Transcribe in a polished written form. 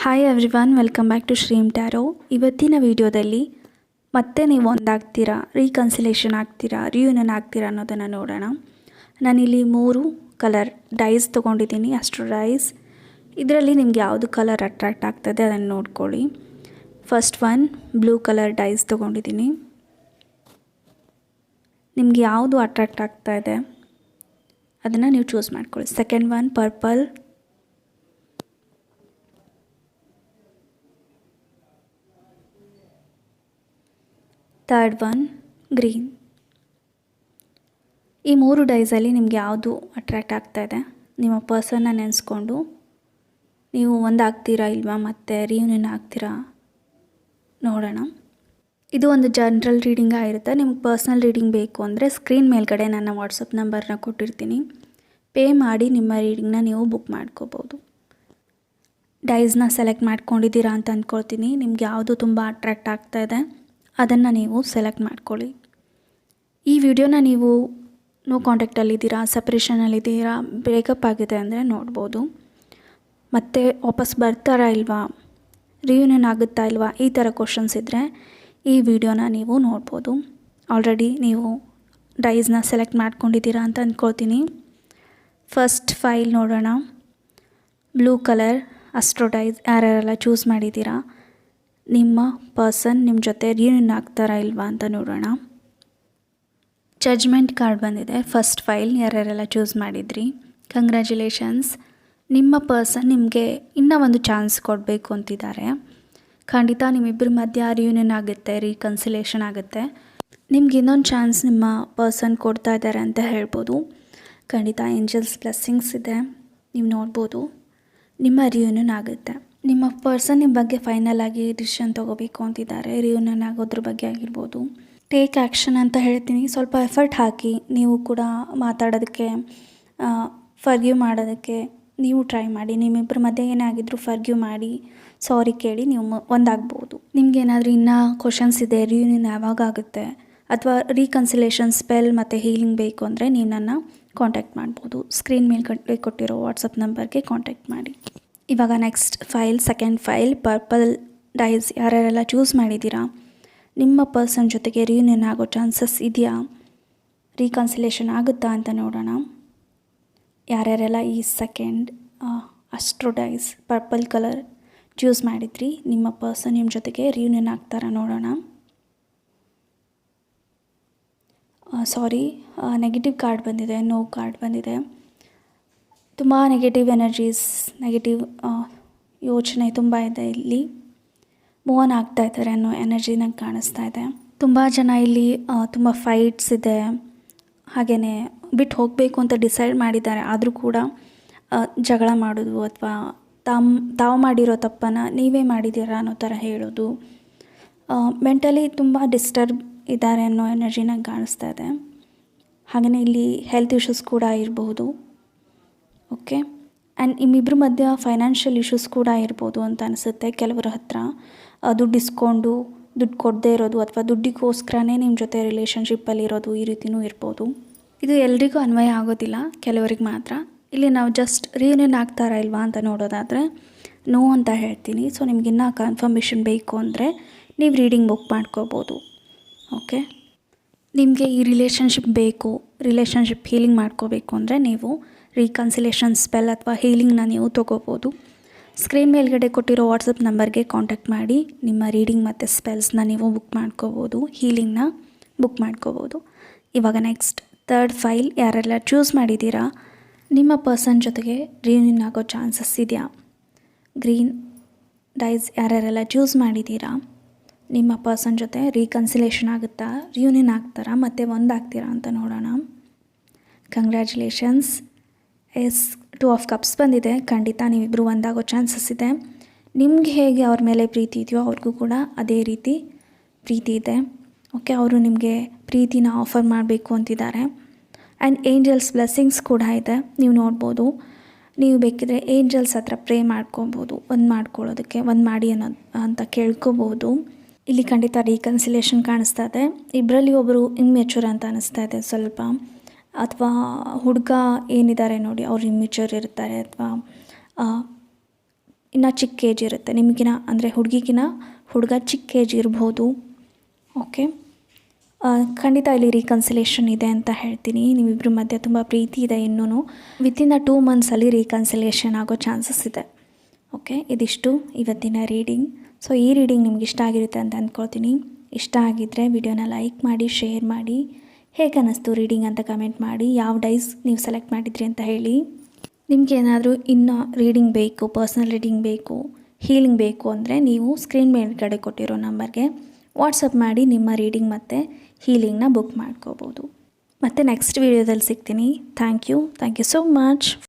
Hi everyone, welcome back to Shreem tarot. ಇವತ್ತಿನ ವಿಡಿಯೋದಲ್ಲಿ ಮತ್ತೆ ನೀವು ಒಂದಾಗ್ತೀರಾ, ರೀಕನ್ಸಿಲೇಷನ್ ಆಗ್ತೀರಾ, ರಿಯೂನಿಯನ್ ಆಗ್ತೀರಾ ಅನ್ನೋದನ್ನು ನೋಡೋಣ. ನಾನಿಲ್ಲಿ 3 ಕಲರ್ ಡೈಸ್ ತೊಗೊಂಡಿದ್ದೀನಿ, ಅಸ್ಟ್ರೋ ಡೈಸ್. ಇದರಲ್ಲಿ ನಿಮ್ಗೆ ಯಾವುದು ಕಲರ್ ಅಟ್ರಾಕ್ಟ್ ಆಗ್ತದೆ ಅದನ್ನು ನೋಡ್ಕೊಳ್ಳಿ. First one blue colour dice ತೊಗೊಂಡಿದ್ದೀನಿ. ನಿಮ್ಗೆ ಯಾವುದು ಅಟ್ರಾಕ್ಟ್ ಆಗ್ತಾ ಇದೆ ಅದನ್ನು ನೀವು ಚೂಸ್ ಮಾಡ್ಕೊಳ್ಳಿ. Second one purple, third one green. ಈ 3 ಡೈಸಲ್ಲಿ ನಿಮ್ಗೆ ಯಾವುದು ಅಟ್ರ್ಯಾಕ್ಟ್ ಆಗ್ತಾಯಿದೆ, ನಿಮ್ಮ ಪರ್ಸನ್ನ ನೆನೆಸ್ಕೊಂಡು ನೀವು ಒಂದಾಗ್ತೀರಾ ಇಲ್ವಾ, ಮತ್ತು ರಿಯೂನಿಯನ್ ಆಗ್ತೀರಾ ನೋಡೋಣ. ಇದು ಒಂದು ಜನರಲ್ ರೀಡಿಂಗ್ ಆಗಿರುತ್ತೆ. ನಿಮ್ಗೆ ಪರ್ಸ್ನಲ್ ರೀಡಿಂಗ್ ಬೇಕು ಅಂದರೆ ಸ್ಕ್ರೀನ್ ಮೇಲ್ಗಡೆ ನನ್ನ ವಾಟ್ಸಪ್ ನಂಬರ್ನ ಕೊಟ್ಟಿರ್ತೀನಿ. ಪೇ ಮಾಡಿ ನಿಮ್ಮ ರೀಡಿಂಗ್ನ ನೀವು ಬುಕ್ ಮಾಡ್ಕೋಬೋದು. ಡೈಸ್ನ ಸೆಲೆಕ್ಟ್ ಮಾಡ್ಕೊಂಡಿದ್ದೀರಾ ಅಂತ ಅಂದ್ಕೊಳ್ತೀನಿ. ನಿಮ್ಗೆ ಯಾವುದು ತುಂಬ ಅಟ್ರ್ಯಾಕ್ಟ್ ಆಗ್ತಾಯಿದೆ ಅದನ್ನು ನೀವು ಸೆಲೆಕ್ಟ್ ಮಾಡ್ಕೊಳ್ಳಿ. ಈ ವಿಡಿಯೋನ ನೀವು ನೋ ಕಾಂಟ್ಯಾಕ್ಟಲ್ಲಿದ್ದೀರಾ, ಸಪ್ರೇಷನಲ್ಲಿದ್ದೀರಾ, ಬ್ರೇಕಪ್ ಆಗಿದೆ ಅಂದರೆ ನೋಡ್ಬೋದು. ಮತ್ತು ವಾಪಸ್ ಬರ್ತಾರಾ ಇಲ್ವಾ, ರಿಯೂನಿಯನ್ ಆಗುತ್ತಾ ಇಲ್ವಾ, ಈ ಥರ ಕ್ವಶನ್ಸ್ ಇದ್ದರೆ ಈ ವಿಡಿಯೋನ ನೀವು ನೋಡ್ಬೋದು. ಆಲ್ರೆಡಿ ನೀವು ಡೈಸ್ನ ಸೆಲೆಕ್ಟ್ ಮಾಡ್ಕೊಂಡಿದ್ದೀರಾ ಅಂತ ಅಂದ್ಕೊಳ್ತೀನಿ. ಫಸ್ಟ್ ಫೈಲ್ ನೋಡೋಣ. ಬ್ಲೂ ಕಲರ್ ಅಸ್ಟ್ರೋ ಡೈಸ್ ಯಾರ್ಯಾರೆಲ್ಲ ಚೂಸ್ ಮಾಡಿದ್ದೀರಾ, ನಿಮ್ಮ ಪರ್ಸನ್ ನಿಮ್ಮ ಜೊತೆ ರಿಯೂನಿಯನ್ ಆಗ್ತಾರಾ ಇಲ್ವಾ ಅಂತ ನೋಡೋಣ. ಜಡ್ಜ್ಮೆಂಟ್ ಕಾರ್ಡ್ ಬಂದಿದೆ. ಫಸ್ಟ್ ಫೈಲ್ ಯಾರ್ಯಾರೆಲ್ಲ ಚೂಸ್ ಮಾಡಿದ್ರಿ, ಕಂಗ್ರ್ಯಾಚುಲೇಷನ್ಸ್. ನಿಮ್ಮ ಪರ್ಸನ್ ನಿಮಗೆ ಇನ್ನೂ ಒಂದು ಚಾನ್ಸ್ ಕೊಡಬೇಕು ಅಂತಿದ್ದಾರೆ. ಖಂಡಿತ ನಿಮ್ಮಿಬ್ಬರ ಮಧ್ಯ ರಿಯೂನಿಯನ್ ಆಗುತ್ತೆ, ರೀಕನ್ಸಿಲೇಷನ್ ಆಗುತ್ತೆ. ನಿಮ್ಗೆ ಇನ್ನೊಂದು ಚಾನ್ಸ್ ನಿಮ್ಮ ಪರ್ಸನ್ ಕೊಡ್ತಾ ಇದ್ದಾರೆ ಅಂತ ಹೇಳ್ಬೋದು. ಖಂಡಿತ ಏಂಜಲ್ಸ್ ಬ್ಲೆಸ್ಸಿಂಗ್ಸ್ ಇದೆ, ನೀವು ನೋಡ್ಬೋದು. ನಿಮ್ಮ ರಿಯೂನಿಯನ್ ಆಗುತ್ತೆ. ನಿಮ್ಮ ಪರ್ಸನ್ ನಿಮ್ಮ ಬಗ್ಗೆ ಫೈನಲ್ ಆಗಿ ಡಿಸಿಷನ್ ತೊಗೋಬೇಕು ಅಂತಿದ್ದಾರೆ, ರಿಯೂನಿಯನ್ ಆಗೋದ್ರ ಬಗ್ಗೆ ಆಗಿರ್ಬೋದು. ಟೇಕ್ ಆ್ಯಕ್ಷನ್ ಅಂತ ಹೇಳ್ತೀನಿ. ಸ್ವಲ್ಪ ಎಫರ್ಟ್ ಹಾಕಿ ನೀವು ಕೂಡ ಮಾತಾಡೋದಕ್ಕೆ, ಫರ್ಗ್ಯೂ ಮಾಡೋದಕ್ಕೆ ನೀವು ಟ್ರೈ ಮಾಡಿ. ನಿಮ್ಮಿಬ್ಬರ ಮಧ್ಯೆ ಏನೇ ಆಗಿದ್ರೂ ಫರ್ಗ್ಯೂ ಮಾಡಿ, ಸಾರಿ ಕೇಳಿ ನೀವು ಒಂದಾಗ್ಬೋದು. ನಿಮ್ಗೇನಾದರೂ ಇನ್ನೂ ಕ್ವಶನ್ಸ್ ಇದೆ, ರಿಯೂನಿಯನ್ ಯಾವಾಗ ಆಗುತ್ತೆ ಅಥವಾ ರೀಕನ್ಸಿಲೇಷನ್ ಸ್ಪೆಲ್ ಮತ್ತು ಹೀಲಿಂಗ್ ಬೇಕು ಅಂದರೆ ನೀವು ನನ್ನ ಕಾಂಟ್ಯಾಕ್ಟ್ ಮಾಡ್ಬೋದು. ಸ್ಕ್ರೀನ್ ಮೇಲೆ ಕೊಟ್ಟಿರೋ ವಾಟ್ಸಪ್ ನಂಬರ್ಗೆ ಕಾಂಟ್ಯಾಕ್ಟ್ ಮಾಡಿ. ಇವಾಗ next pile, second pile purple dice ಯಾರ್ಯಾರೆಲ್ಲ ಚೂಸ್ ಮಾಡಿದ್ದೀರಾ, ನಿಮ್ಮ ಪರ್ಸನ್ ಜೊತೆಗೆ ರಿಯೂನಿಯನ್ ಆಗೋ ಚಾನ್ಸಸ್ ಇದೆಯಾ, ರೀಕನ್ಸಿಲೇಷನ್ ಆಗುತ್ತಾ ಅಂತ ನೋಡೋಣ. ಯಾರ್ಯಾರೆಲ್ಲ ಈ second astro dice purple colour choose ಮಾಡಿದ್ರಿ, ನಿಮ್ಮ ಪರ್ಸನ್ ನಿಮ್ಮ ಜೊತೆಗೆ ರಿಯೂನಿಯನ್ ಆಗ್ತಾರಾ ನೋಡೋಣ. ಸಾರಿ, ನೆಗೆಟಿವ್ ಕಾರ್ಡ್ ಬಂದಿದೆ, ನೋ ಕಾರ್ಡ್ ಬಂದಿದೆ. ತುಂಬ ನೆಗೆಟಿವ್ ಎನರ್ಜೀಸ್, ನೆಗೆಟಿವ್ ಯೋಚನೆ ತುಂಬ ಇದೆ. ಇಲ್ಲಿ ಮೂವ್ ಆನ್ ಆಗ್ತಾ ಇದ್ದಾರೆ ಅನ್ನೋ ಎನರ್ಜಿ ನಂಗೆ ಕಾಣಿಸ್ತಾ ಇದೆ. ತುಂಬ ಜನ ಇಲ್ಲಿ ತುಂಬ ಫೈಟ್ಸ್ ಇದೆ, ಹಾಗೆಯೇ ಬಿಟ್ಟು ಹೋಗಬೇಕು ಅಂತ ಡಿಸೈಡ್ ಮಾಡಿದ್ದಾರೆ. ಆದರೂ ಕೂಡ ಜಗಳ ಮಾಡೋದು ಅಥವಾ ತಾವು ಮಾಡಿರೋ ತಪ್ಪನ್ನು ನೀವೇ ಮಾಡಿದ್ದೀರಾ ಅನ್ನೋ ಥರ ಹೇಳೋದು, ಮೆಂಟಲಿ ತುಂಬ ಡಿಸ್ಟರ್ಬ್ ಇದ್ದಾರೆ ಅನ್ನೋ ಎನರ್ಜಿ ನಂಗೆ ಕಾಣಿಸ್ತಾ ಇದೆ. ಹಾಗೆಯೇ ಇಲ್ಲಿ ಹೆಲ್ತ್ ಇಶ್ಯೂಸ್ ಕೂಡ ಇರಬಹುದು. ಓಕೆ, ಆ್ಯಂಡ್ ನಿಮ್ಮಿಬ್ಬರ ಮಧ್ಯ ಫೈನಾನ್ಷಿಯಲ್ ಇಶ್ಯೂಸ್ ಕೂಡ ಇರ್ಬೋದು ಅಂತ ಅನಿಸುತ್ತೆ. ಕೆಲವರ ಹತ್ರ ದುಡ್ಡು ಇಸ್ಕೊಂಡು ದುಡ್ಡು ಕೊಡದೇ ಇರೋದು ಅಥವಾ ದುಡ್ಡಿಗೋಸ್ಕರನೇ ನಿಮ್ಮ ಜೊತೆ ರಿಲೇಷನ್ಶಿಪ್ಪಲ್ಲಿ ಇರೋದು, ಈ ರೀತಿಯೂ ಇರ್ಬೋದು. ಇದು ಎಲ್ರಿಗೂ ಅನ್ವಯ ಆಗೋದಿಲ್ಲ, ಕೆಲವರಿಗೆ ಮಾತ್ರ. ಇಲ್ಲಿ ನಾವು ಜಸ್ಟ್ ರಿಯೂನಿಯನ್ ಆಗ್ತಾರಾ ಇಲ್ವಾ ಅಂತ ನೋಡೋದಾದರೆ ನೋ ಅಂತ ಹೇಳ್ತೀನಿ. ಸೊ ನಿಮಗಿನ್ನೂ ಕನ್ಫರ್ಮೇಷನ್ ಬೇಕು ಅಂದರೆ ನೀವು ರೀಡಿಂಗ್ ಬುಕ್ ಮಾಡ್ಕೋಬೋದು. ಓಕೆ, ನಿಮಗೆ ಈ ರಿಲೇಷನ್ಶಿಪ್ ಬೇಕು, ರಿಲೇಷನ್ಶಿಪ್ ಹೀಲಿಂಗ್ ಮಾಡ್ಕೋಬೇಕು ಅಂದರೆ ನೀವು ರೀಕನ್ಸಿಲೇಷನ್ ಸ್ಪೆಲ್ ಅಥವಾ ಹೀಲಿಂಗ್ನ ನೀವು ತೊಗೋಬೋದು. ಸ್ಕ್ರೀನ್ ಮೇಲ್ಗಡೆ ಕೊಟ್ಟಿರೋ ವಾಟ್ಸಪ್ ನಂಬರ್ಗೆ ಕಾಂಟ್ಯಾಕ್ಟ್ ಮಾಡಿ ನಿಮ್ಮ ರೀಡಿಂಗ್ ಮತ್ತು ಸ್ಪೆಲ್ಸ್ನ ನೀವು ಬುಕ್ ಮಾಡ್ಕೋಬೋದು, ಹೀಲಿಂಗ್ನ ಬುಕ್ ಮಾಡ್ಕೋಬೋದು. ಇವಾಗ ನೆಕ್ಸ್ಟ್ ಥರ್ಡ್ ಫೈಲ್ ಯಾರೆಲ್ಲ ಚೂಸ್ ಮಾಡಿದ್ದೀರಾ, ನಿಮ್ಮ ಪರ್ಸನ್ ಜೊತೆಗೆ ರಿಯೂನಿಯನ್ ಆಗೋ ಚಾನ್ಸಸ್ ಇದೆಯಾ. ಗ್ರೀನ್ ಡೈಸ್ ಯಾರ್ಯಾರೆಲ್ಲ ಚೂಸ್ ಮಾಡಿದ್ದೀರಾ, ನಿಮ್ಮ ಪರ್ಸನ್ ಜೊತೆ ರೀಕನ್ಸಿಲೇಷನ್ ಆಗುತ್ತಾ, ರಿಯೂನಿಯನ್ ಆಗ್ತಾರಾ, ಮತ್ತು ಒಂದಾಗ್ತೀರಾ ಅಂತ ನೋಡೋಣ. ಕಂಗ್ರ್ಯಾಚುಲೇಷನ್ಸ್. ಎಸ್, 2 ಆಫ್ ಕಪ್ಸ್ ಬಂದಿದೆ. ಖಂಡಿತ ನೀವಿಬ್ಬರು ಒಂದಾಗೋ ಚಾನ್ಸಸ್ ಇದೆ. ನಿಮ್ಗೆ ಹೇಗೆ ಅವ್ರ ಮೇಲೆ ಪ್ರೀತಿ ಇದೆಯೋ ಅವ್ರಿಗೂ ಕೂಡ ಅದೇ ರೀತಿ ಪ್ರೀತಿ ಇದೆ. ಓಕೆ, ಅವರು ನಿಮಗೆ ಪ್ರೀತಿನ ಆಫರ್ ಮಾಡಬೇಕು ಅಂತಿದ್ದಾರೆ. ಆ್ಯಂಡ್ ಏಂಜಲ್ಸ್ ಬ್ಲೆಸ್ಸಿಂಗ್ಸ್ ಕೂಡ ಇದೆ, ನೀವು ನೋಡ್ಬೋದು. ನೀವು ಬೇಕಿದ್ರೆ ಏಂಜಲ್ಸ್ ಹತ್ರ ಪ್ರೇ ಮಾಡ್ಕೊಬೋದು, ಒಂದು ಮಾಡ್ಕೊಳ್ಳೋದಕ್ಕೆ, ಒಂದು ಮಾಡಿ ಅಂತ ಕೇಳ್ಕೊಬೋದು. ಇಲ್ಲಿ ಖಂಡಿತ ರೀಕನ್ಸಿಲೇಷನ್ ಕಾಣಿಸ್ತಾ ಇದೆ. ಇಬ್ಬರಲ್ಲಿ ಒಬ್ಬರು ಇಮ್ಮೆಚೂರ್ ಅಂತ ಅನ್ನಿಸ್ತಾ ಇದೆ ಸ್ವಲ್ಪ, ಅಥವಾ ಹುಡುಗ ಏನಿದ್ದಾರೆ ನೋಡಿ ಅವ್ರು ಇಮ್ಮೆಚೂರ್ ಇರ್ತಾರೆ, ಅಥವಾ ಇನ್ನು ಚಿಕ್ಕ ಏಜ್ ಇರುತ್ತೆ ನಿಮಗಿನ, ಅಂದರೆ ಹುಡುಗಿಗಿನ ಹುಡುಗ ಚಿಕ್ಕ ಏಜ್ ಇರ್ಬೋದು. ಓಕೆ, ಖಂಡಿತ ಇಲ್ಲಿ ರೀಕನ್ಸಿಲೇಷನ್ ಇದೆ ಅಂತ ಹೇಳ್ತೀನಿ. ನೀವಿಬ್ಬರ ಮಧ್ಯೆ ತುಂಬ ಪ್ರೀತಿ ಇದೆ. ಇನ್ನೂ ವಿತಿನ್ 2 ಮಂತ್ಸಲ್ಲಿ ರೀಕನ್ಸಿಲೇಷನ್ ಆಗೋ ಚಾನ್ಸಸ್ ಇದೆ. ಓಕೆ, ಇದಿಷ್ಟು ಇವತ್ತಿನ ರೀಡಿಂಗ್. ಸೊ ಈ ರೀಡಿಂಗ್ ನಿಮ್ಗೆ ಇಷ್ಟ ಆಗಿರುತ್ತೆ ಅಂತ ಅಂದ್ಕೊಳ್ತೀನಿ. ಇಷ್ಟ ಆಗಿದ್ದರೆ ವಿಡಿಯೋನ ಲೈಕ್ ಮಾಡಿ, ಶೇರ್ ಮಾಡಿ. ಹೇಗೆ ಅನ್ನಿಸ್ತು ರೀಡಿಂಗ್ ಅಂತ ಕಮೆಂಟ್ ಮಾಡಿ. ಯಾವ ಡೈಸ್ ನೀವು ಸೆಲೆಕ್ಟ್ ಮಾಡಿದ್ರಿ ಅಂತ ಹೇಳಿ. ನಿಮಗೇನಾದರೂ ಇನ್ನೂ ರೀಡಿಂಗ್ ಬೇಕು, ಪರ್ಸ್ನಲ್ ರೀಡಿಂಗ್ ಬೇಕು, ಹೀಲಿಂಗ್ ಬೇಕು ಅಂದರೆ ನೀವು ಸ್ಕ್ರೀನ್ ಮೇಲ್ಗಡೆ ಕೊಟ್ಟಿರೋ ನಂಬರ್ಗೆ ವಾಟ್ಸಪ್ ಮಾಡಿ ನಿಮ್ಮ ರೀಡಿಂಗ್ ಮತ್ತು ಹೀಲಿಂಗ್ನ ಬುಕ್ ಮಾಡ್ಕೋಬೋದು. ಮತ್ತು ನೆಕ್ಸ್ಟ್ ವೀಡಿಯೋದಲ್ಲಿ ಸಿಗ್ತೀನಿ. Thank you so much.